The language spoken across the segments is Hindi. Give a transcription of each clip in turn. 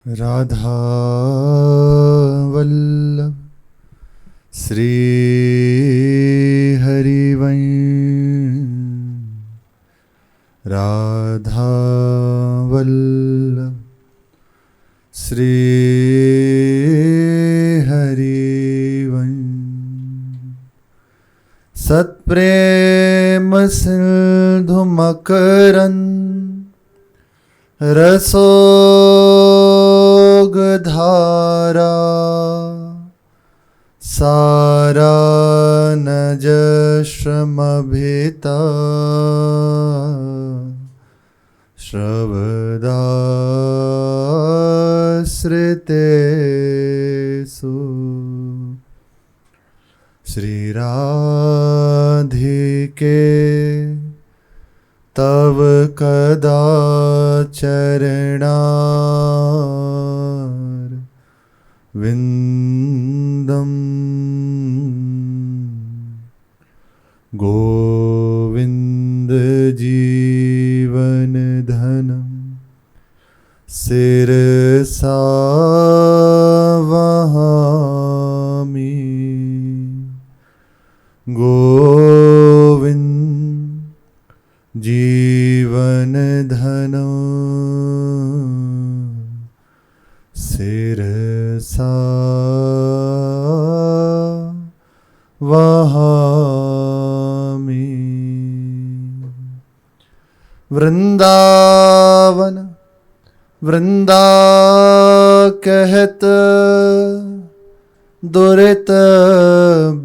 राधा वल्लभ श्री हरिवंश। राधा वल्लभ श्री हरिवंश। सत्प्रेम सिंधु मकरंद रसोग धारा सारा नज श्रमभिता श्रवदाश्रितेषु श्री राधिके तव कदाचरणार विंदम गोविंद जीवन धनम शिरसा वहामि। गोविंद जीवन धनो शिरसा वहामि। वृंदावन वृंदा कहत दुरित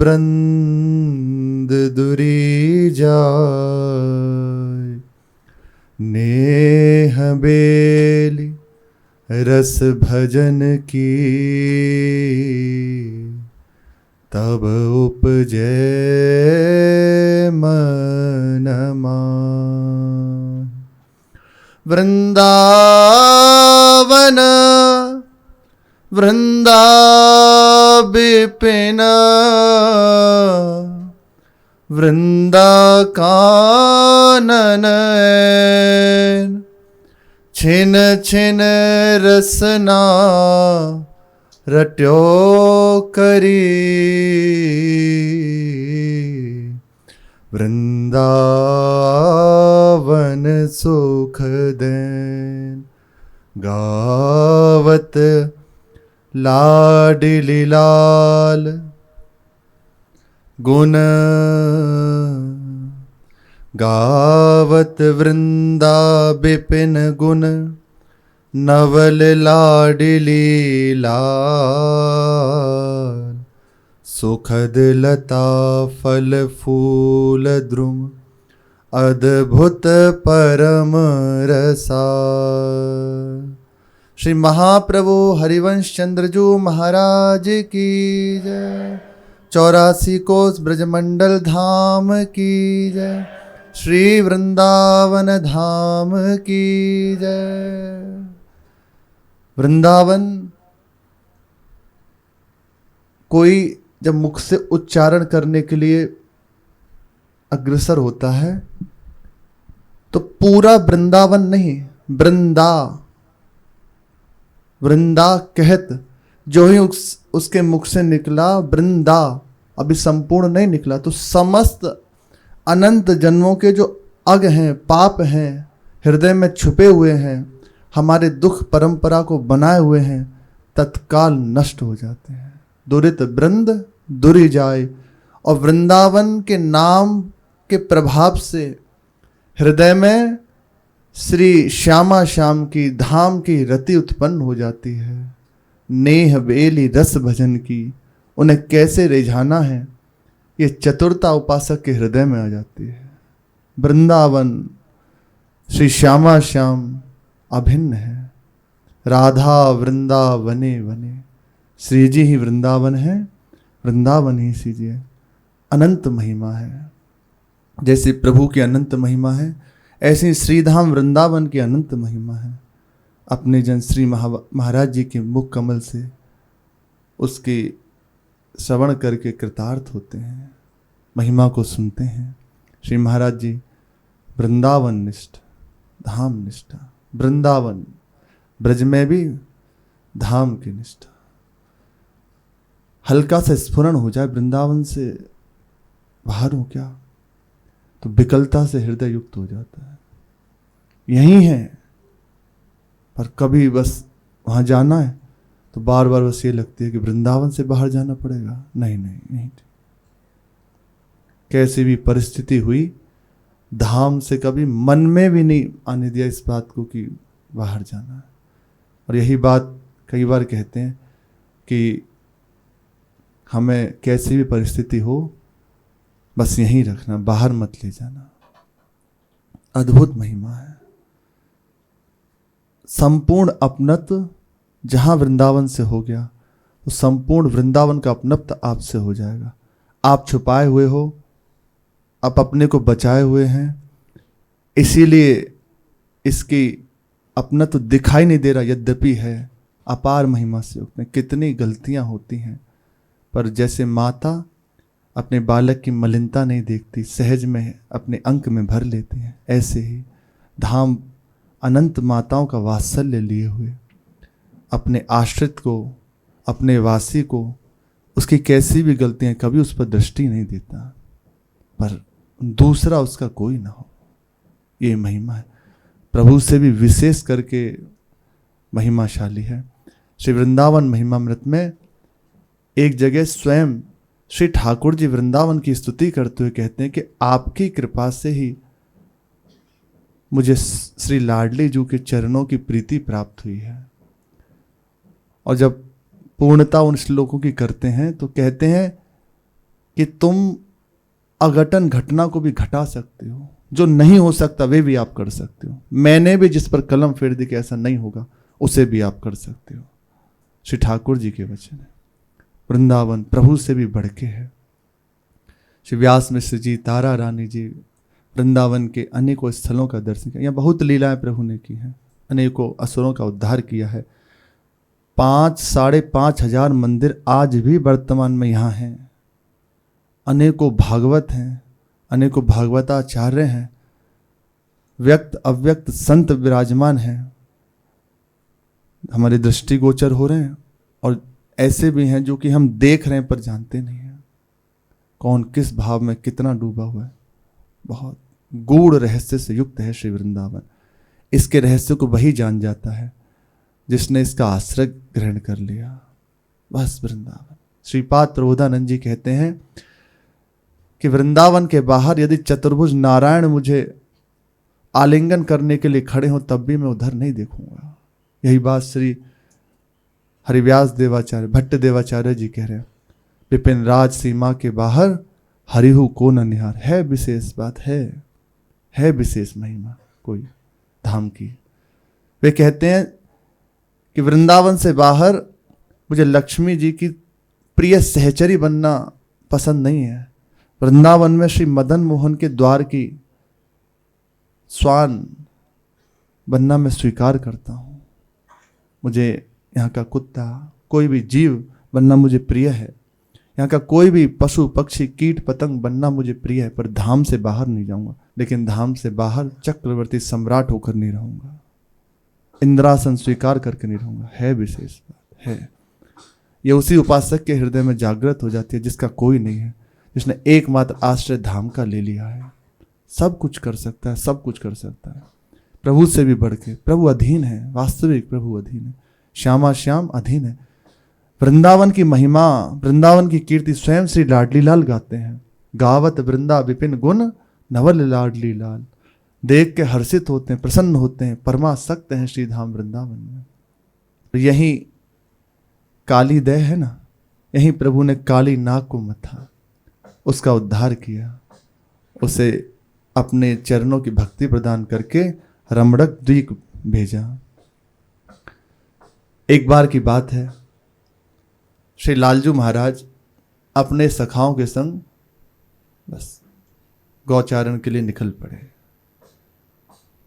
वृंद दुरी जाय। नेह बेली रस भजन की तब उपजे मनमा। वृंदावन वृंदा विपिन वृंदा कानन छिन छिन रसना रट्यो करी। वृंदावन सुख देन गावत लाडली लाल गुण। गावत वृंदा विपिन गुण नवल लाडली लाल। सुखद लता फल फूल द्रुम अद्भुत परम रसाल। श्री महाप्रभु हरिवंश चंद्रजू महाराज की जय। 84 कोस ब्रजमंडल धाम की जय। श्री वृंदावन धाम की जय। वृंदावन कोई जब मुख से उच्चारण करने के लिए अग्रसर होता है तो पूरा वृंदावन नहीं, वृंदा वृंदा कहत जो ही उसके मुख से निकला वृंदा, अभी संपूर्ण नहीं निकला, तो समस्त अनंत जन्मों के जो अग हैं, पाप हैं, हृदय में छुपे हुए हैं, हमारे दुख परंपरा को बनाए हुए हैं, तत्काल नष्ट हो जाते हैं। दुरित वृंद दुरी जाए। और वृंदावन के नाम के प्रभाव से हृदय में श्री श्यामा श्याम की धाम की रति उत्पन्न हो जाती है। नेह बेली रस भजन की, उन्हें कैसे रिझाना है, ये चतुरता उपासक के हृदय में आ जाती है। वृंदावन श्री श्यामा श्याम अभिन्न है। राधा वृंदावने वने, श्री जी ही वृंदावन है, वृंदावन ही श्री जी है। अनंत महिमा है। जैसे प्रभु की अनंत महिमा है, ऐसे श्रीधाम वृंदावन की अनंत महिमा है। अपने जन श्री महाराज जी के मुख कमल से उसके श्रवण करके कृतार्थ होते हैं, महिमा को सुनते हैं। श्री महाराज जी वृंदावन निष्ठ, धाम निष्ठा। वृंदावन ब्रज में भी धाम की निष्ठा। हल्का सा स्फुरण हो जाए वृंदावन से बाहर हो क्या, तो विकलता से हृदय युक्त हो जाता है। यही है, पर कभी बस वहां जाना है तो बार बार बस ये लगती है कि वृंदावन से बाहर जाना पड़ेगा। नहीं नहीं नहीं, कैसी भी परिस्थिति हुई धाम से कभी मन में भी नहीं आने दिया इस बात को कि बाहर जाना है। और यही बात कई बार कहते हैं कि हमें कैसी भी परिस्थिति हो बस यहीं रखना, बाहर मत ले जाना। अद्भुत महिमा है। संपूर्ण अपनत्व जहां वृंदावन से हो गया तो संपूर्ण वृंदावन का अपनत्व आपसे हो जाएगा। आप छुपाए हुए हो, आप अपने को बचाए हुए हैं, इसीलिए इसकी अपनत्व दिखाई नहीं दे रहा, यद्यपि है अपार महिमा से युक्त है। कितनी गलतियां होती हैं, पर जैसे माता अपने बालक की मलिनता नहीं देखती, सहज में अपने अंक में भर लेती है, ऐसे ही धाम अनंत माताओं का वात्सल्य लिए हुए अपने आश्रित को, अपने वासी को, उसकी कैसी भी गलतियां कभी उस पर दृष्टि नहीं देता, पर दूसरा उसका कोई ना हो। ये महिमा है, प्रभु से भी विशेष करके महिमाशाली है। श्री वृंदावन महिमामृत में एक जगह स्वयं श्री ठाकुर जी वृंदावन की स्तुति करते हुए कहते हैं कि आपकी कृपा से ही मुझे श्री लाडली जू के चरणों की प्रीति प्राप्त हुई है। और जब पूर्णता उन श्लोकों की करते हैं तो कहते हैं कि तुम अघटन घटना को भी घटा सकते हो, जो नहीं हो सकता वे भी आप कर सकते हो। मैंने भी जिस पर कलम फेर दी कि ऐसा नहीं होगा, उसे भी आप कर सकते हो। श्री ठाकुर जी के वचन है। वृंदावन प्रभु से भी बढ़ के है। श्री व्यास मिश्र जी, तारा रानी जी वृंदावन के अनेकों स्थलों का दर्शन किया। यहाँ बहुत लीलाएं प्रभु ने की हैं, अनेकों असुरों का उद्धार किया है। 5,500 मंदिर आज भी वर्तमान में यहाँ हैं। अनेकों भागवत हैं, अनेकों भागवताचार्य हैं, व्यक्त अव्यक्त संत विराजमान हैं, हमारे दृष्टिगोचर हो रहे हैं। और ऐसे भी हैं जो कि हम देख रहे हैं पर जानते नहीं हैं कौन किस भाव में कितना डूबा हुआ है। बहुत गूढ़ रहस्य से युक्त है श्री वृंदावन। इसके रहस्य को वही जान जाता है जिसने इसका आश्रय ग्रहण कर लिया। बस वृंदावन। श्रीपाद प्रबोधानंद जी कहते हैं कि वृंदावन के बाहर यदि चतुर्भुज नारायण मुझे आलिंगन करने के लिए खड़े हों तब भी मैं उधर नहीं देखूंगा। यही बात श्री हरिव्यास देवाचार्य भट्ट देवाचार्य जी कह रहे हैं। विपिन राज सीमा के बाहर हरिहु को न निहार। है विशेष बात, है विशेष महिमा कोई धाम की। वे कहते हैं कि वृंदावन से बाहर मुझे लक्ष्मी जी की प्रिय सहचरी बनना पसंद नहीं है। वृंदावन में श्री मदन मोहन के द्वार की स्वान बनना मैं स्वीकार करता हूँ। मुझे यहाँ का कुत्ता, कोई भी जीव बनना मुझे प्रिय है। यहाँ का कोई भी पशु पक्षी कीट पतंग बनना मुझे प्रिय है, पर धाम से बाहर नहीं जाऊंगा। लेकिन धाम से बाहर चक्रवर्ती सम्राट होकर नहीं रहूंगा, इंद्रासन स्वीकार करके नहीं रहूंगा। है विशेष बात है। ये उसी उपासक के हृदय में जागृत हो जाती है जिसका कोई नहीं है, जिसने एकमात्र आश्रय धाम का ले लिया है। सब कुछ कर सकता है, सब कुछ कर सकता है। प्रभु से भी बढ़ के प्रभु अधीन है, वास्तविक प्रभु अधीन है। श्यामा श्याम अधीन है। वृंदावन की महिमा, वृंदावन की कीर्ति स्वयं श्री लाडली लाल गाते हैं। गावत वृंदा विपिन गुण नवल लाडली लाल। देख के हर्षित होते हैं, प्रसन्न होते हैं, परमासक्त हैं श्री धाम वृंदावन में। तो यही काली दय है ना, यही प्रभु ने काली नाग को मथा, उसका उद्धार किया, उसे अपने चरणों की भक्ति प्रदान करके रमणक द्वीप भेजा। एक बार की बात है, श्री लालजू महाराज अपने सखाओं के संग बस गौचारण के लिए निकल पड़े।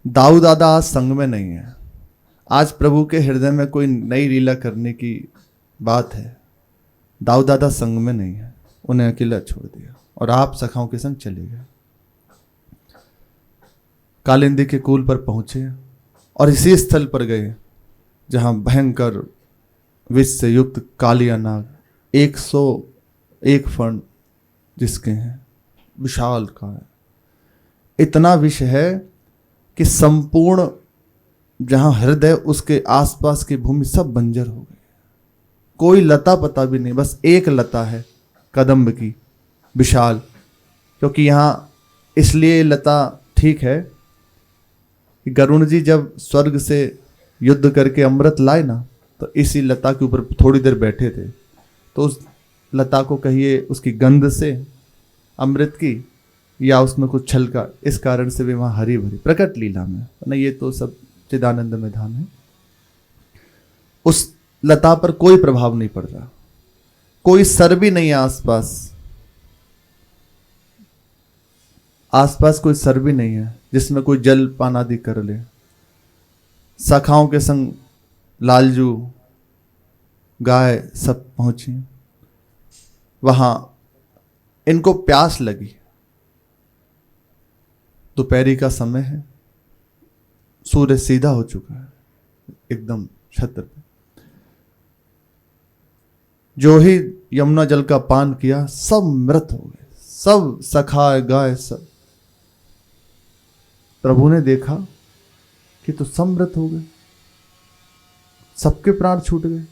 दाऊ दादा आज संग में नहीं है। आज प्रभु के हृदय में कोई नई लीला करने की बात है। दाऊ दादा संग में नहीं है, उन्हें अकेला छोड़ दिया और आप सखाओं के संग चले गए। कालिंदी के कूल पर पहुंचे और इसी स्थल पर गए जहां भयंकर विष से युक्त कालिया नाग 101 फण जिसके हैं, विशाल का है। इतना विष है कि संपूर्ण जहां हृदय उसके आसपास की भूमि सब बंजर हो गई, कोई लता पता भी नहीं, बस एक लता है कदम्ब की विशाल। क्योंकि यहां इसलिए लता ठीक है कि गरुण जी जब स्वर्ग से युद्ध करके अमृत लाए ना, तो इसी लता के ऊपर थोड़ी देर बैठे थे, तो उस लता को कहिए उसकी गंध से अमृत की, या उसमें कुछ छलका, इस कारण से वे वहां हरी भरी प्रकट लीला में ना, ये तो सब चिदानंद में धाम है। उस लता पर कोई प्रभाव नहीं पड़ रहा, कोई सर भी नहीं है आसपास, आसपास कोई सर भी नहीं है जिसमें कोई जल पान आदि कर ले। सखाओं के संग लालजू गाय सब पहुंची वहां, इनको प्यास लगी। दोपहरी का समय है, सूर्य सीधा हो चुका है एकदम छत्र पे। जो ही यमुना जल का पान किया सब मृत हो गए, सब सखा गाय सब। प्रभु ने देखा कि तो सब मृत हो गए, सबके प्राण छूट गए।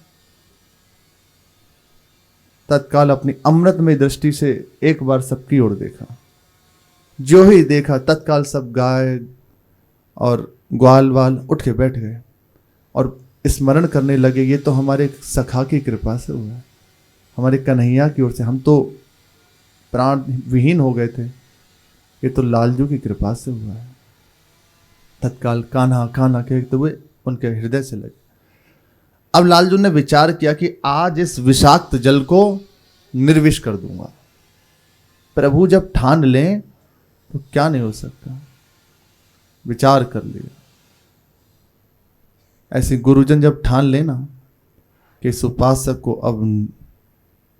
तत्काल अपनी अमृतमय दृष्टि से एक बार सबकी ओर देखा, जो ही देखा तत्काल सब गाय और ग्वाल वाल उठ के बैठ गए और स्मरण करने लगे, ये तो हमारे सखा की कृपा से हुआ है, हमारे कन्हैया की ओर से, हम तो प्राण विहीन हो गए थे, ये तो लालजू की कृपा से हुआ है। तत्काल कान्हा कान्हा कहते हुए उनके हृदय से लगे। अब लालजू ने विचार किया कि आज इस विषाक्त जल को निर्विष कर दूंगा। प्रभु जब ठान लें तो क्या नहीं हो सकता, विचार कर लिया। ऐसे गुरुजन जब ठान लेना कि इस उपासक को अब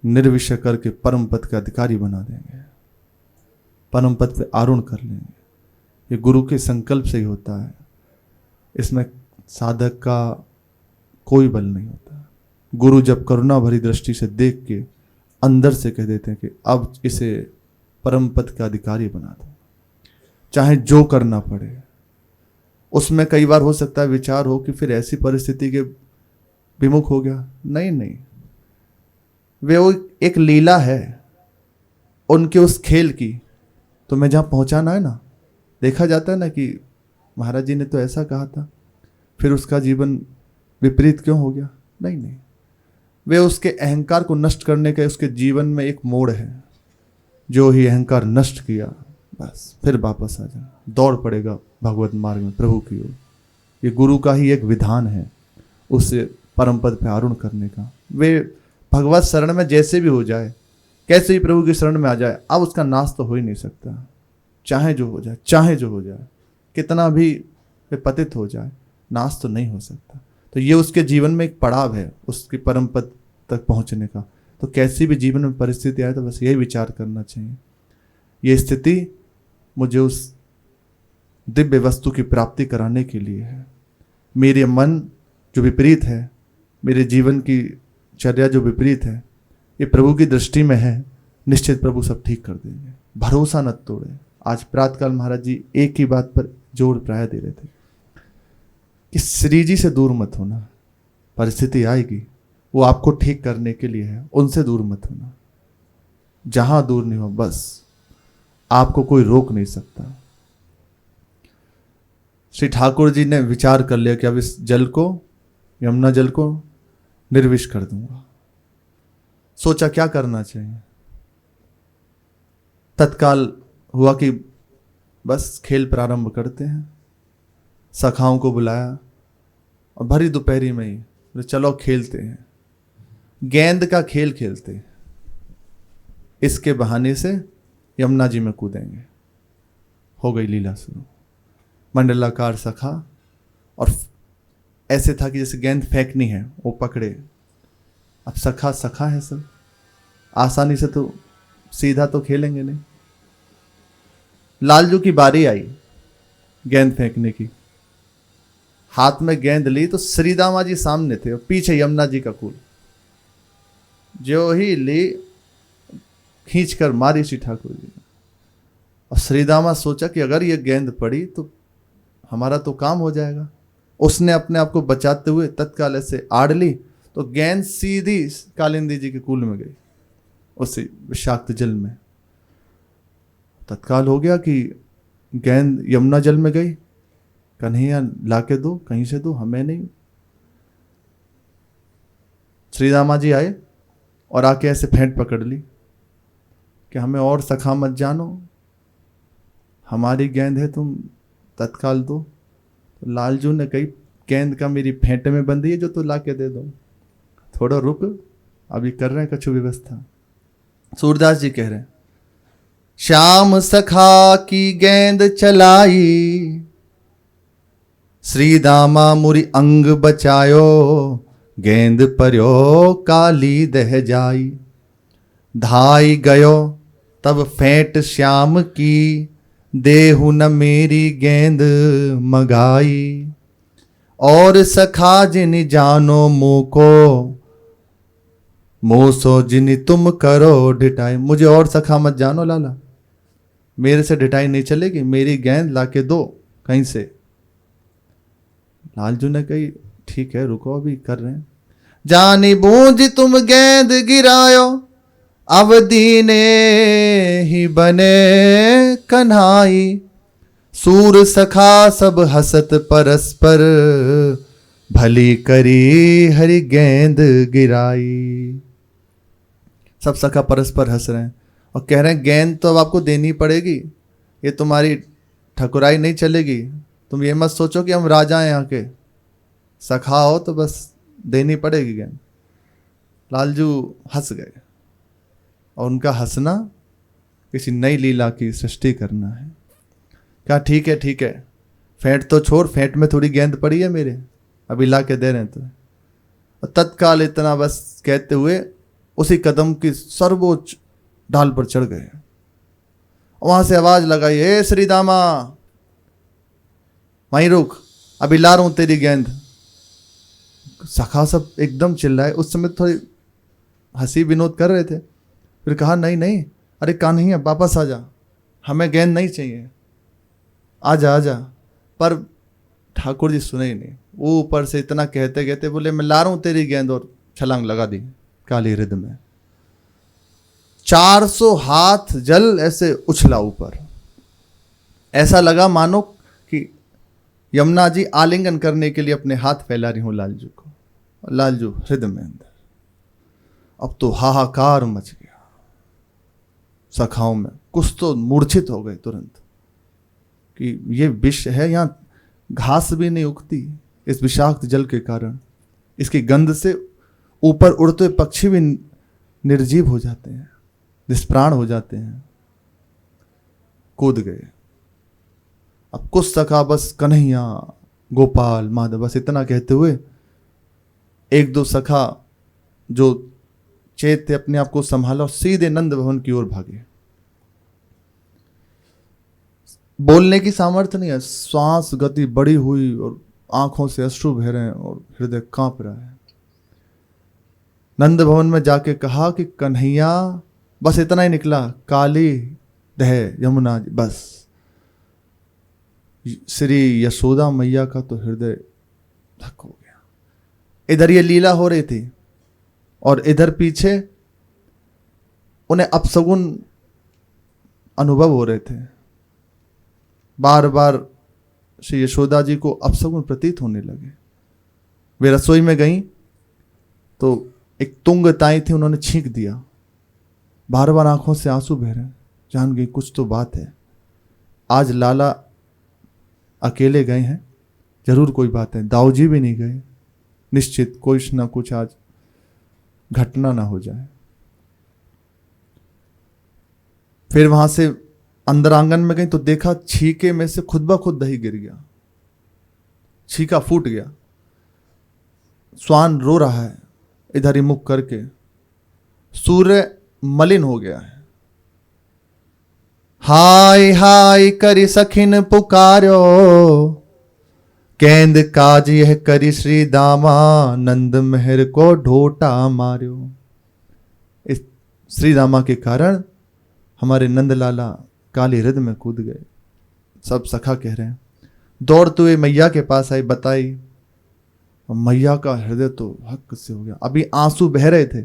निर्विष करके परम पद का अधिकारी बना देंगे, परम पद पे आरूढ़ कर लेंगे, ये गुरु के संकल्प से ही होता है, इसमें साधक का कोई बल नहीं होता। गुरु जब करुणा भरी दृष्टि से देख के अंदर से कह देते हैं कि अब इसे परम पद का अधिकारी बना दो, चाहे जो करना पड़े। उसमें कई बार हो सकता है विचार हो कि फिर ऐसी परिस्थिति के विमुख हो गया, नहीं नहीं, वे वो एक लीला है उनके उस खेल की, तो मैं जहां पहुंचाना है ना, देखा जाता है ना कि महाराज जी ने तो ऐसा कहा था, फिर उसका जीवन विपरीत क्यों हो गया, नहीं नहीं, वे उसके अहंकार को नष्ट करने का उसके जीवन में एक मोड़ है। जो ही अहंकार नष्ट किया बस फिर वापस आ जाए, दौड़ पड़ेगा भगवत मार्ग में प्रभु की ओर। ये गुरु का ही एक विधान है उसे परम पद पे आरूढ़ करने का। वे भगवत शरण में जैसे भी हो जाए, कैसे भी प्रभु की शरण में आ जाए, अब उसका नाश तो हो ही नहीं सकता, चाहे जो हो जाए, चाहे जो हो जाए, कितना भी वे पतित हो जाए, नाश तो नहीं हो सकता। तो ये उसके जीवन में एक पड़ाव है उसकी परम पद तक पहुंचने का। तो कैसी भी जीवन में परिस्थिति आए तो बस यही विचार करना चाहिए, ये स्थिति मुझे उस दिव्य वस्तु की प्राप्ति कराने के लिए है। मेरे मन जो विपरीत है, मेरे जीवन की चर्या जो विपरीत है, ये प्रभु की दृष्टि में है, निश्चित प्रभु सब ठीक कर देंगे, भरोसा न तोड़े। आज प्रातःकाल महाराज जी एक ही बात पर जोर प्राय दे रहे थे कि श्री जी से दूर मत होना, परिस्थिति आएगी वो आपको ठीक करने के लिए है, उनसे दूर मत होना। जहां दूर नहीं हो बस आपको कोई रोक नहीं सकता। श्री ठाकुर जी ने विचार कर लिया कि अब इस जल को, यमुना जल को निर्विष कर दूंगा। सोचा क्या करना चाहिए, तत्काल हुआ कि बस खेल प्रारंभ करते हैं। सखाओं को बुलाया और भरी दोपहरी में ही चलो खेलते हैं, गेंद का खेल खेलते हैं, इसके बहाने से यमुना जी में कूदेंगे। हो गई लीला शुरू। मंडलाकार सखा, और ऐसे था कि जैसे गेंद फेंकनी है वो पकड़े। अब सखा सखा है, सब आसानी से तो सीधा तो खेलेंगे नहीं। लालजू की बारी आई गेंद फेंकने की, हाथ में गेंद ली तो श्रीदामा जी सामने थे और पीछे यमुना जी का कूल। जो ही ली खींच कर मारी श्री ठाकुर जी ने। और श्रीदामा सोचा कि अगर ये गेंद पड़ी तो हमारा तो काम हो जाएगा। उसने अपने आप को बचाते हुए तत्काल ऐसे आड़ ली तो गेंद सीधी कालिंदी जी के कूल में गई, उसी विषाक्त जल में। तत्काल हो गया कि गेंद यमुना जल में गई। कन्हैया लाके दो, कहीं से दो, हमें नहीं। श्रीदामा जी आए और आके ऐसे फेंट पकड़ ली कि हमें और सखा मत जानो, हमारी गेंद है, तुम तत्काल दो। तो लालजू ने कही गेंद का मेरी फेंट में बंदी है, जो तो लाके दे दो। थोड़ा रुक, अभी कर रहे हैं कछु व्यवस्था। सूरदास जी कह रहे हैं, श्याम सखा की गेंद चलाई, श्रीदामा मुरी अंग बचायो, गेंद पर्यो काली दह जाई। धाई गयो तब फेंट श्याम की, देहु न मेरी गेंद मगाई। और सखा जिन जानो मुको, मोसो जिन तुम करो ढिठाई। मुझे और सखा मत जानो लाला, मेरे से ढिठाई नहीं चलेगी, मेरी गेंद लाके दो कहीं से। लालजू ने कही ठीक है, रुको, अभी कर रहे हैं। जानी बूझ तुम गेंद गिरायो, अब दीने ही बने कन्हाई। सूर सखा सब हसत परस्पर, भली करी हरि गेंद गिराई। सब सखा परस्पर हंस रहे हैं और कह रहे हैं गेंद तो अब आपको देनी पड़ेगी, ये तुम्हारी ठकुराई नहीं चलेगी। तुम ये मत सोचो कि हम राजा हैं यहाँ के, सखा हो तो बस देनी पड़ेगी गेंद। लालजू हंस गए और उनका हंसना किसी नई लीला की सृष्टि करना है। क्या ठीक है, ठीक है, फेंट तो छोड़, फेंट में थोड़ी गेंद पड़ी है मेरे, अभी ला के दे रहे हैं तो। और तत्काल इतना बस कहते हुए उसी कदम की सर्वोच्च ढाल पर चढ़ गए। वहां से आवाज लगाई, हे श्रीदामा वहीं रुक, अभी ला रहा हूं तेरी गेंद। सखा सब एकदम चिल्लाए। उस समय थोड़ी हंसी विनोद कर रहे थे, फिर कहा नहीं नहीं, अरे कान्हैया वापस आ जा, हमें गेंद नहीं चाहिए, आजा आजा। पर ठाकुर जी सुने ही नहीं। वो ऊपर से इतना कहते कहते बोले मैं ला रहा हूं तेरी गेंद, और छलांग लगा दी काली रिद्ध में। 400 हाथ जल ऐसे उछला ऊपर, ऐसा लगा मानो कि यमुना जी आलिंगन करने के लिए अपने हाथ फैला रही हूं लालजू को। लालजू हृदय में अंदर, अब तो हाहाकार मच गया सखाओं में। कुछ तो मूर्छित हो गए तुरंत कि ये विष है, यहां घास भी नहीं उगती इस विषाक्त जल के कारण। इसकी गंध से ऊपर उड़ते हुए पक्षी भी निर्जीव हो जाते हैं, निष्प्राण हो जाते हैं। कूद गए। अब कुछ सखा बस कन्हैया गोपाल माधव बस इतना कहते हुए, एक दो सखा जो चेत थे अपने आप को संभाला और सीधे नंद भवन की ओर भागे। बोलने की सामर्थ्य नहीं है, श्वास गति बढ़ी हुई और आंखों से अश्रु बह रहे हैं और हृदय कांप रहा है। नंद भवन में जाके कहा कि कन्हैया, बस इतना ही निकला, काली दह यमुना, बस। श्री यशोदा मैया का तो हृदय धक हो गया। इधर ये लीला हो रही थी और इधर पीछे उन्हें अपशगुन अनुभव हो रहे थे। बार बार श्री यशोदा जी को अपशगुन प्रतीत होने लगे। वे रसोई में गईं तो एक तुंग ताई थी, उन्होंने छींक दिया। बार बार आंखों से आंसू बह रहे। जान गई कुछ तो बात है, आज लाला अकेले गए हैं, जरूर कोई बात है। दाऊजी भी नहीं गए, निश्चित कुछ ना कुछ आज घटना ना हो जाए। फिर वहां से अंदर आंगन में गई तो देखा छीके में से खुद ब खुद दही गिर गया, छीका फूट गया। स्वान रो रहा है इधर ही मुख करके, सूर्य मलिन हो गया है। हाय हाय करी सखिन पुकार्यो, केंद काज यह करी श्री दामा, नंद मेहर को ढोटा मार्यो। इस श्री दामा के कारण हमारे नंद लाला काली हृदय में कूद गए। सब सखा कह रहे हैं, दौड़ते हुए मैया के पास आई, बताई। और मैया का हृदय तो हक से हो गया। अभी आंसू बह रहे थे,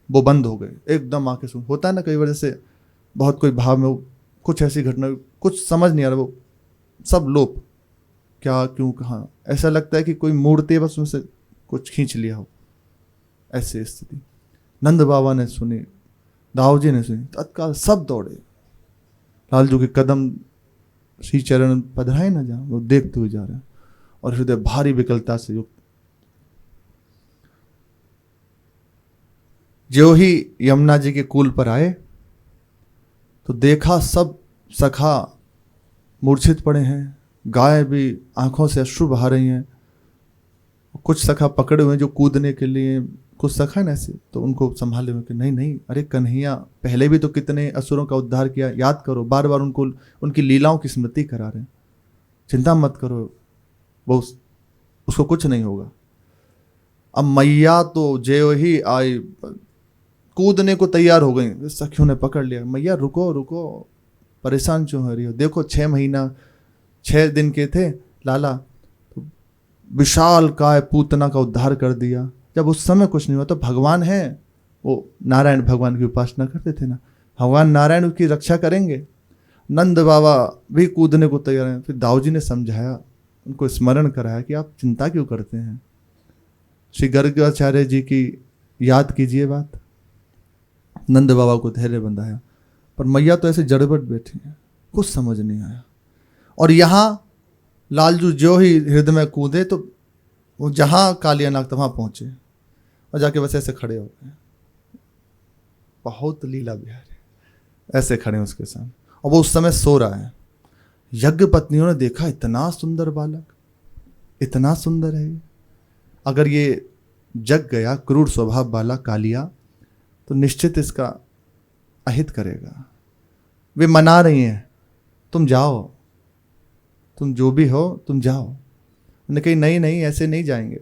वो बंद हो गए एकदम। आंखें सुन होता है ना कई वजह से बहुत कोई भाव में कुछ ऐसी घटना, कुछ समझ नहीं आ रहा, वो सब लोप, क्या क्यों कहाँ, ऐसा लगता है कि कोई मूर्ति बस उनसे कुछ खींच लिया हो, ऐसी स्थिति। नंद बाबा ने सुनी, दाऊ जी ने सुनी, तत्काल सब दौड़े। लालजू के कदम श्री चरण पधराए ना जा, वो देखते हुए जा रहे हैं और हृदय भारी विकलता से युक्त। जो ही यमुना जी के कूल पर आए तो देखा सब सखा मूर्छित पड़े हैं, गाय भी आंखों से अश्रु बहा रही हैं। कुछ सखा पकड़े हुए जो कूदने के लिए, कुछ सखा है ना ऐसे, तो उनको संभाले हुए कि नहीं नहीं, अरे कन्हैया पहले भी तो कितने असुरों का उद्धार किया, याद करो। बार बार उनको उनकी लीलाओं की स्मृति करा रहे हैं, चिंता मत करो, वो उसको कुछ नहीं होगा। अब मैया तो जो ही आई कूदने को तैयार हो गई, सखियों ने पकड़ लिया, मैया रुको रुको, परेशान क्यों हो रही हो, देखो 6 महीना 6 दिन के थे लाला, तो विशाल काय पूतना का उद्धार कर दिया। जब उस समय कुछ नहीं हुआ तो भगवान है, वो नारायण भगवान की उपासना करते थे ना, भगवान नारायण उसकी रक्षा करेंगे। नंद बाबा भी कूदने को तैयार हैं। फिर दाऊ जी ने समझाया, उनको स्मरण कराया कि आप चिंता क्यों करते हैं। श्री गर्गाचार्य जी की याद कीजिए बात। नंद बाबा को धैर्य बंधाया, पर मैया तो ऐसे जड़बट बैठी है, कुछ समझ नहीं आया। और यहाँ लालजू जो ही हृदय में कूदे तो वो जहाँ कालियानाग था वहाँ पहुँचे और जाके बस ऐसे खड़े हो गए। बहुत लीला बिहार है, ऐसे खड़े हैं उसके सामने, और वो उस समय सो रहा है। यज्ञ पत्नियों ने देखा, इतना सुंदर बालक, इतना सुंदर है, अगर ये जग गया क्रूर स्वभाव वाला कालिया तो निश्चित इसका अहित करेगा। वे मना रही हैं, तुम जाओ, तुम जो भी हो तुम जाओ। उन्होंने कही नहीं नहीं, ऐसे नहीं जाएंगे,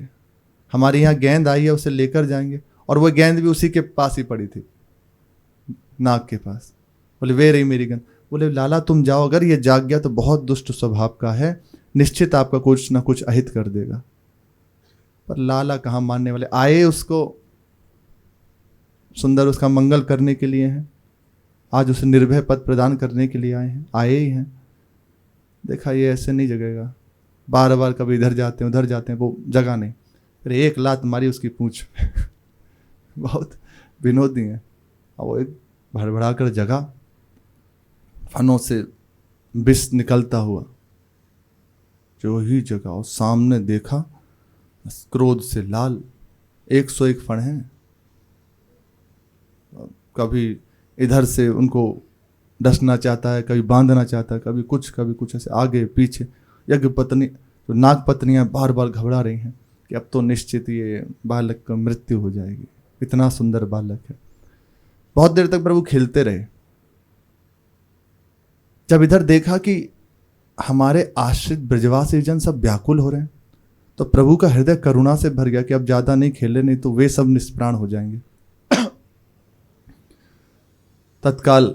हमारे यहाँ गेंद आई है, उसे लेकर जाएंगे। और वो गेंद भी उसी के पास ही पड़ी थी, नाग के पास। बोले वे रही मेरी गेंद। बोले लाला तुम जाओ, अगर ये जाग गया तो बहुत दुष्ट स्वभाव का है, निश्चित आपका कुछ ना कुछ अहित कर देगा। पर लाला कहाँ मानने वाले, आए उसको सुंदर उसका मंगल करने के लिए हैं, आज उसे निर्भय पद प्रदान करने के लिए आए हैं, आए ही हैं। देखा ये ऐसे नहीं जगेगा, बार बार कभी इधर जाते हैं उधर जाते हैं, वो जगह नहीं। फिर एक लात मारी उसकी पूंछ बहुत विनोदी है। और वो एक भड़बड़ा कर जगा, फनों से विष निकलता हुआ जो ही जगह और सामने देखा, क्रोध से लाल 101 फण हैं। कभी इधर से उनको डसना चाहता है, कभी बांधना चाहता है, कभी कुछ ऐसे आगे पीछे। यज्ञ पत्नी जो नाग पत्नियां बार बार घबरा रही हैं कि अब तो निश्चित ये बालक का मृत्यु हो जाएगी, इतना सुंदर बालक है। बहुत देर तक प्रभु खेलते रहे। जब इधर देखा कि हमारे आश्रित ब्रजवासी जन सब व्याकुल हो रहे हैं, तो प्रभु का हृदय करुणा से भर गया कि अब ज्यादा नहीं खेले, नहीं तो वे सब निष्प्राण हो जाएंगे। तत्काल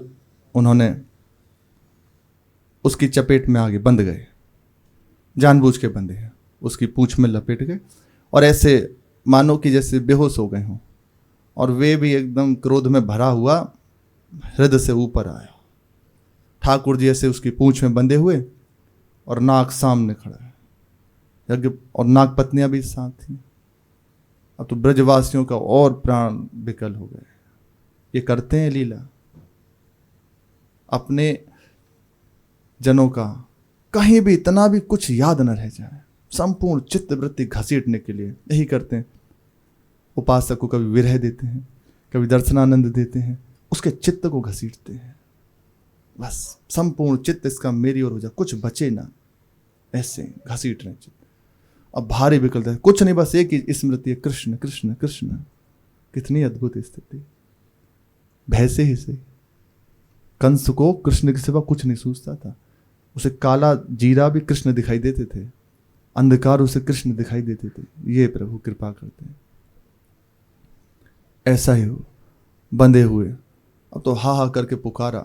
उन्होंने उसकी चपेट में आगे बंध गए, जानबूझ के बंधे हैं, उसकी पूंछ में लपेट गए और ऐसे मानो कि जैसे बेहोश हो गए हों। और वे भी एकदम क्रोध में भरा हुआ हृदय से ऊपर आया। ठाकुर जी ऐसे उसकी पूंछ में बंधे हुए और नाग सामने खड़ा है, यज्ञ और नाग पत्नियां भी साथ थी। अब तो ब्रजवासियों का और प्राण विकल हो गए। ये करते हैं लीला, अपने जनों का कहीं भी इतना भी कुछ याद न रह जाए, संपूर्ण चित्त वृत्ति घसीटने के लिए यही करते हैं। उपासक को कभी विरह देते हैं, कभी दर्शनानंद देते हैं, उसके चित्त को घसीटते हैं। बस संपूर्ण चित्त इसका मेरी ओर हो जाए, कुछ बचे ना, ऐसे घसीट रहे चित्त। अब भारी विकलता है, कुछ नहीं, बस एक ही स्मृति है, कृष्ण कृष्ण कृष्ण। कितनी अद्भुत स्थिति। भय से ही सही, कंस को कृष्ण के सिवा कुछ नहीं सूझता था। उसे काला जीरा भी कृष्ण दिखाई देते थे। अंधकार उसे कृष्ण दिखाई देते थे। ये प्रभु कृपा करते हैं। ऐसा ही हो, बंधे हुए, अब तो हा हा करके पुकारा,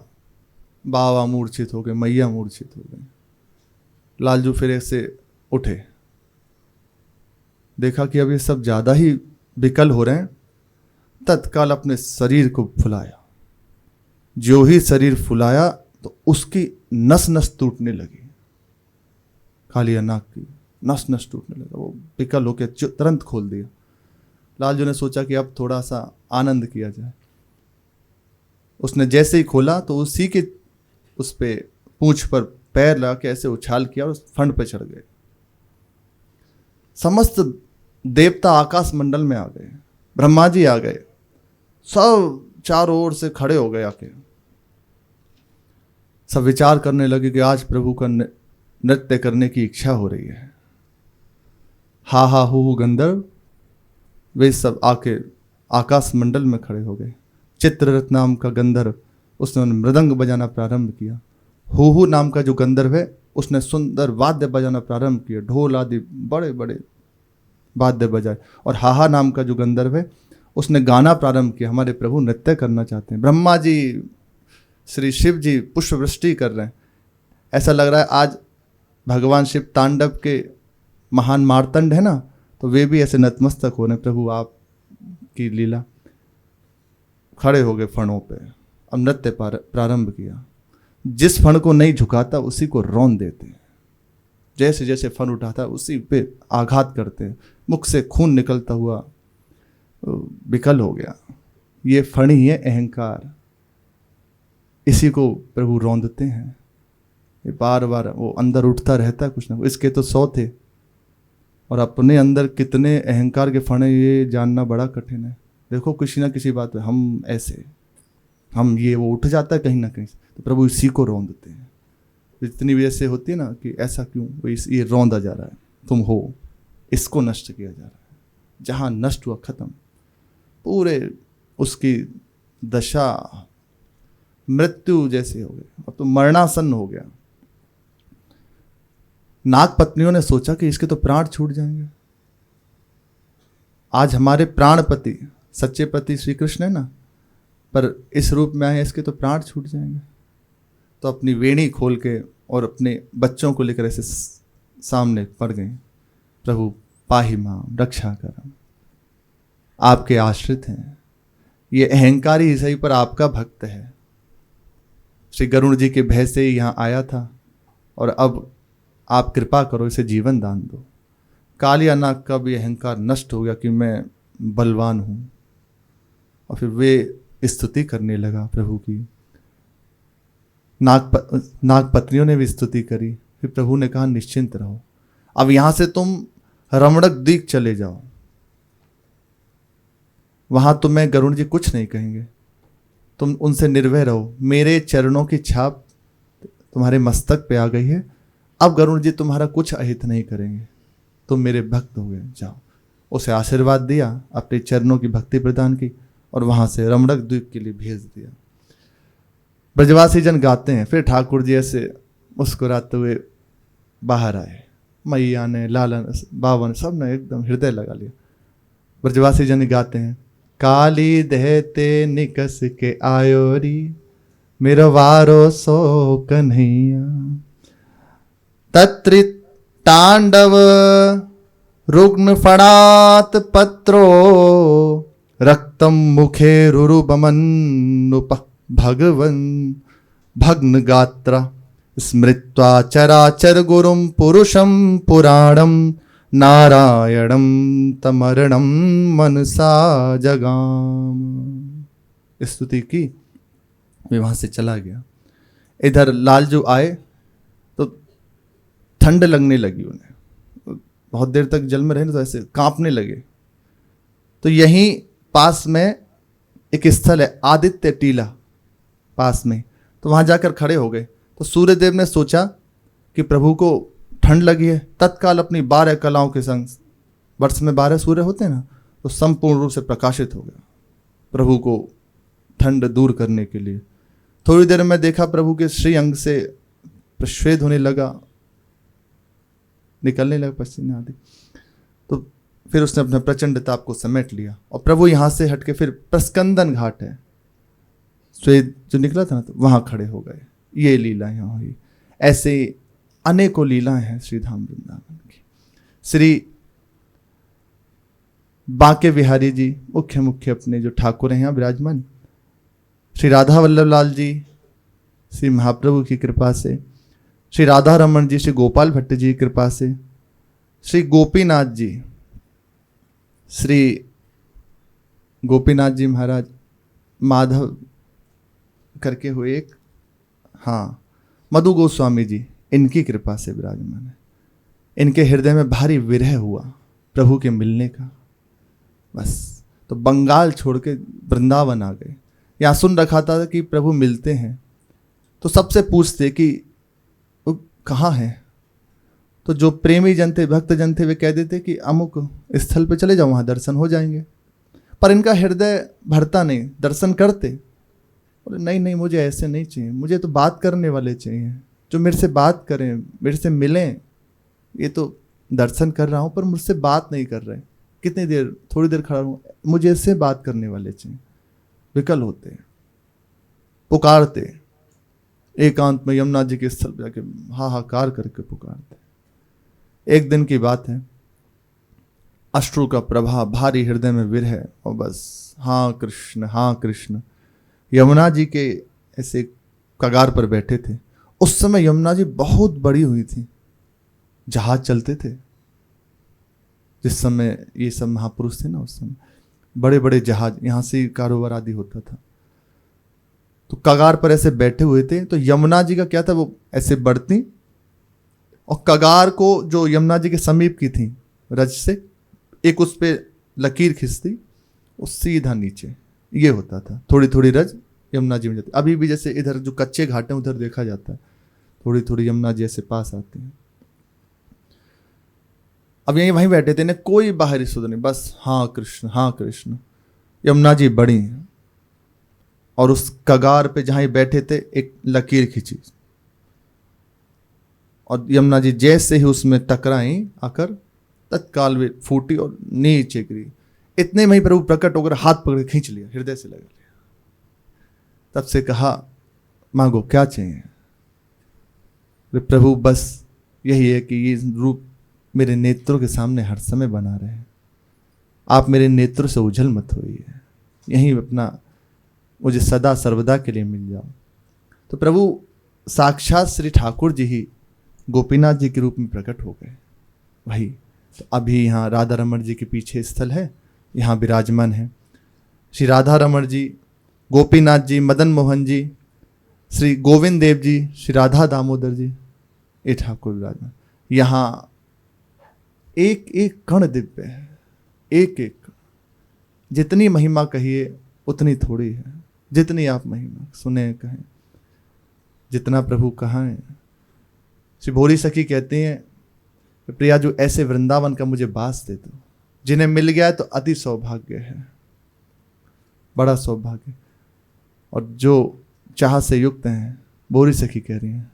बाबा मूर्छित हो गए, मैया मूर्छित हो गए। लालजू फिर ऐसे उठे, देखा कि अब ये सब ज्यादा ही विकल हो रहे हैं। तत्काल अपने शरीर को फुलाया। जो ही शरीर फुलाया तो उसकी नस नस टूटने लगी। कालिया नाग की नस नस टूटने लगा। वो विकल होकर तुरंत खोल दिया। लालजू ने सोचा कि अब थोड़ा सा आनंद किया जाए। उसने जैसे ही खोला तो उसी के उस पे पूंछ पर पैर लगा के ऐसे उछाल किया और उस फंड पे चढ़ गए। समस्त देवता आकाश मंडल में आ गए, ब्रह्मा जी आ गए, सब चारों ओर से खड़े हो गए आके। सब विचार करने लगे कि आज प्रभु का नृत्य करने की इच्छा हो रही है। हा हा हु गंधर्व वे सब आके आकाश मंडल में खड़े हो गए। चित्ररथ नाम का गंधर्व, उसने मृदंग बजाना प्रारंभ किया। हु नाम का जो गंधर्व है उसने सुंदर वाद्य बजाना प्रारंभ किया, ढोल आदि बड़े बड़े वाद्य बजाए। और हाहा नाम का जो गंधर्व है उसने गाना प्रारंभ किया, हमारे प्रभु नृत्य करना चाहते हैं। ब्रह्मा जी, श्री शिव जी पुष्प वृष्टि कर रहे हैं। ऐसा लग रहा है आज भगवान शिव तांडव के महान मार्तंड है ना, तो वे भी ऐसे नतमस्तक हो रहे, प्रभु आप की लीला। खड़े हो गए फणों पे, अब नृत्य प्रारंभ किया। जिस फण को नहीं झुकाता उसी को रौंद देते हैं। जैसे जैसे फन उठाता है उसी पे आघात करते हैं। मुख से खून निकलता हुआ विकल हो गया। ये फण ही है अहंकार, इसी को प्रभु रौंदते हैं। ये बार बार वो अंदर उठता रहता है कुछ ना कुछ। इसके तो 100 थे और अपने अंदर कितने अहंकार के फण ये जानना बड़ा कठिन है। देखो किसी ना किसी बात पे हम ऐसे, हम ये वो उठ जाता है कहीं ना कहीं, तो प्रभु इसी को रौंदते हैं। इतनी वजह से होती है ना कि ऐसा क्यों, ये रौंदा जा रहा है, तुम हो, इसको नष्ट किया जा रहा है। जहाँ नष्ट हुआ खत्म, पूरे उसकी दशा मृत्यु जैसे हो गई, अब तो मरणासन हो गया। नाग पत्नियों ने सोचा कि इसके तो प्राण छूट जाएंगे। आज हमारे प्राणपति सच्चे पति श्री कृष्ण है ना, पर इस रूप में आए, इसके तो प्राण छूट जाएंगे। तो अपनी वेणी खोल के और अपने बच्चों को लेकर ऐसे सामने पड़ गए, प्रभु पाहि माम रक्षा करम, आपके आश्रित हैं। ये अहंकारी ही सही पर आपका भक्त है। श्री गरुण जी के भय से यहाँ आया था और अब आप कृपा करो, इसे जीवन दान दो। कालिया नाग का भी अहंकार नष्ट हो गया कि मैं बलवान हूँ। और फिर वे स्तुति करने लगा प्रभु की। नाग पत्नियों ने भी स्तुति करी। फिर प्रभु ने कहा निश्चिंत रहो, अब यहां से तुम रमणक द्वीप चले जाओ, वहां तुम्हें गरुण जी कुछ नहीं कहेंगे, तुम उनसे निर्भय रहो। मेरे चरणों की छाप तुम्हारे मस्तक पे आ गई है, अब गरुण जी तुम्हारा कुछ अहित नहीं करेंगे, तुम मेरे भक्त हो गए, जाओ। उसे आशीर्वाद दिया, अपने चरणों की भक्ति प्रदान की और वहां से रमणक द्वीप के लिए भेज दिया। ब्रजवासी जन गाते हैं। फिर ठाकुर जी ऐसे मुस्कुराते हुए बाहर आए। मैया ने, लाला ने, बाबा ने, सब ने एकदम हृदय लगा लिया। ब्रजवासी जन गाते हैं, काली देहते निकस के आयोरी, मेरा वारो सो कन्हैया, तत्रित तांडव रुग्ण फणात पत्रो, रक्तम मुखे रुरुबमनुप भगवन भग्न गात्रा, स्मृत्वा चराचर गुरुम पुरुषम पुराणम, नारायणम तमरणम मनसा जगाम। स्तुति की, वे वहां से चला गया। इधर लालजू आए तो ठंड लगने लगी उन्हें, बहुत देर तक जल में रहे तो ऐसे कांपने लगे। तो यहीं पास में एक स्थल है, आदित्य टीला पास में, तो वहां जाकर खड़े हो गए। तो सूर्यदेव ने सोचा कि प्रभु को ठंड लगी है, तत्काल अपनी 12 कलाओं के संग, वर्ष में 12 सूर्य होते हैं ना, तो संपूर्ण रूप से प्रकाशित हो गया प्रभु को ठंड दूर करने के लिए। थोड़ी देर में देखा प्रभु के श्री अंग से प्रश्वेद होने लगा, निकलने लगे पसीना आदि। तो फिर उसने अपने प्रचंड ताप को समेट लिया और प्रभु यहाँ से हटके फिर प्रस्कंदन घाट है, स्वेद जो निकला था ना, तो वहाँ खड़े हो गए। ये लीला यहाँ हुई। ऐसे अनेकों लीलाएं हैं श्री धाम वृंदावन की। श्री बांके बिहारी जी मुख्य अपने जो ठाकुर हैं यहाँ विराजमान, श्री राधा वल्लभ लाल जी श्री महाप्रभु की कृपा से, श्री राधा रमन जी श्री गोपाल भट्ट जी की कृपा से, श्री गोपीनाथ जी श्री गोपीनाथ जी महाराज माधव करके हुए एक, हाँ, मधु गोस्वामी जी, इनकी कृपा से विराजमान है। इनके हृदय में भारी विरह हुआ प्रभु के मिलने का, बस तो बंगाल छोड़ के वृंदावन आ गए। यहाँ सुन रखा था कि प्रभु मिलते हैं, तो सबसे पूछते कि वो कहाँ हैं। तो जो प्रेमी जन थे, भक्त जन थे, वे कह देते कि अमुक स्थल पे चले जाओ, वहाँ दर्शन हो जाएंगे। पर इनका हृदय भरता नहीं, दर्शन करते, बोले नहीं नहीं, मुझे ऐसे नहीं चाहिए, मुझे तो बात करने वाले चाहिए, जो मेरे से बात करें, मेरे से मिलें। ये तो दर्शन कर रहा हूँ पर मुझसे बात नहीं कर रहे, कितनी देर, थोड़ी देर खड़ा रहूँ, मुझे इससे बात करने वाले चाहिए। विकल होते, पुकारते, एकांत में यमुना जी के स्थल पर जाके हाहाकार करके पुकारते। एक दिन की बात है, अश्रु का प्रवाह, भारी हृदय में विरह, और बस हाँ कृष्ण। यमुना जी के ऐसे कगार पर बैठे थे। उस समय यमुना जी बहुत बड़ी हुई थी, जहाज चलते थे जिस समय ये सब महापुरुष थे ना, उस समय बड़े बड़े जहाज, यहाँ से कारोबार आदि होता था। तो कगार पर ऐसे बैठे हुए थे। तो यमुना जी का क्या था, वो ऐसे बढ़ती और कगार को जो यमुना जी के समीप की थी रज से, एक उस पे लकीर खिंचती, वो सीधा नीचे ये होता था। थोड़ी थोड़ी रज यमुना जी में जाती। अभी भी जैसे इधर जो कच्चे घाट हैं उधर देखा जाता है, थोड़ी थोड़ी यमुना जी ऐसे पास आती हैं। अब यहीं वहीं बैठे थे, इन्हें कोई बाहरी सुध नहीं, बस हाँ कृष्ण। यमुना जी बड़ी हैं और उस कगार पे जहां बैठे थे एक लकीर खींची, और यमुना जी जैसे ही उसमें टकराई आकर, तत्काल वे फूटी और नीचे गिरी। इतने में ही प्रभु प्रकट होकर हाथ पकड़ खींच लिया, हृदय से लगा लिया। तब से कहा, मांगो क्या चाहिए। प्रभु बस यही है कि ये रूप मेरे नेत्रों के सामने हर समय बना रहे, आप मेरे नेत्रों से उझल मत होइए, यहीं अपना मुझे सदा सर्वदा के लिए मिल जाओ। तो प्रभु साक्षात श्री ठाकुर जी ही गोपीनाथ जी के रूप में प्रकट हो गए। वही तो अभी यहाँ राधा रमण जी के पीछे स्थल है, यहाँ विराजमान है श्री राधा रमण जी, गोपीनाथ जी, मदन मोहन जी, श्री गोविंद देव जी, श्री राधा दामोदर जी, ये ठाकुर विराजमान। यहाँ एक एक कण दिव्य है, एक एक, जितनी महिमा कहिए उतनी थोड़ी है, जितनी आप महिमा सुने कहें, जितना प्रभु कहा है। श्री भोरी सखी कहते हैं, प्रिया जो ऐसे वृंदावन का मुझे वास दे दो, जिन्हें मिल गया है तो अति सौभाग्य है, बड़ा सौभाग्य। और जो चाह से युक्त हैं, भोरी सखी कह रही हैं,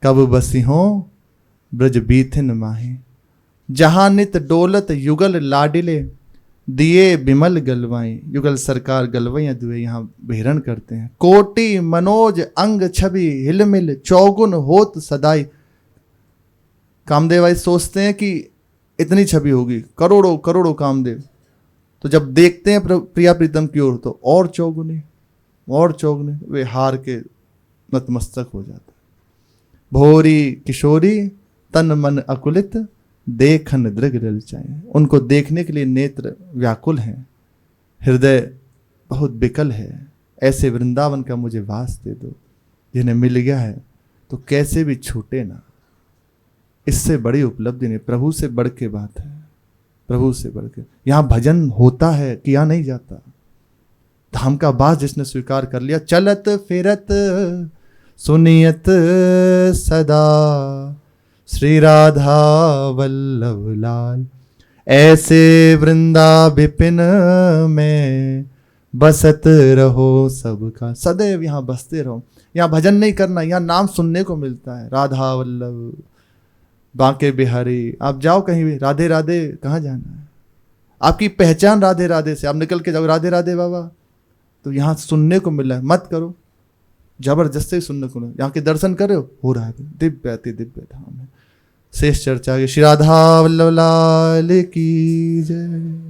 कब बसी हो ब्रज बीथिन माही, जहां नित डोलत युगल लाडिले, दिए बिमल गलवाई। युगल सरकार गलवैया दुए यहाँ बेहरण करते हैं। कोटि मनोज अंग छवि हिलमिल, चौगुन होत सदाई। कामदेव भाई सोचते हैं कि इतनी छवि होगी, करोड़ों करोड़ों कामदेव, तो जब देखते हैं प्रिया प्रीतम की ओर तो और चौगुने, वे हार के नतमस्तक हो जाते। भोरी किशोरी तन मन अकुलित, देखन दृग ललचाए। उनको देखने के लिए नेत्र व्याकुल हैं, हृदय बहुत विकल है। ऐसे वृंदावन का मुझे वास दे दो, जिन्हें मिल गया है तो कैसे भी छूटे ना। इससे बड़ी उपलब्धि नहीं, प्रभु से बढ़ के बात है, प्रभु से बढ़ के। यहाँ भजन होता है, किया नहीं जाता। धाम का वास जिसने स्वीकार कर लिया, चलत फिरत सुनियत सदा, श्री राधा वल्लभ लाल। ऐसे वृंदा विपिन में बसत रहो सबका, सदैव यहाँ बसते रहो। यहाँ भजन नहीं करना, यहाँ नाम सुनने को मिलता है। राधा वल्लभ बांके बिहारी, आप जाओ कहीं भी, राधे राधे कहाँ जाना है? आपकी पहचान राधे राधे से, आप निकल के जाओ राधे राधे बाबा, तो यहाँ सुनने को मिल रहा है, मत करो, जबरदस्ती सुनने को मिल, यहाँ के दर्शन कर रहे हो रहा है, दिव्य अति दिव्य धाम है। शेष चर्चा की। श्री राधा वल्लभ लाल की जय।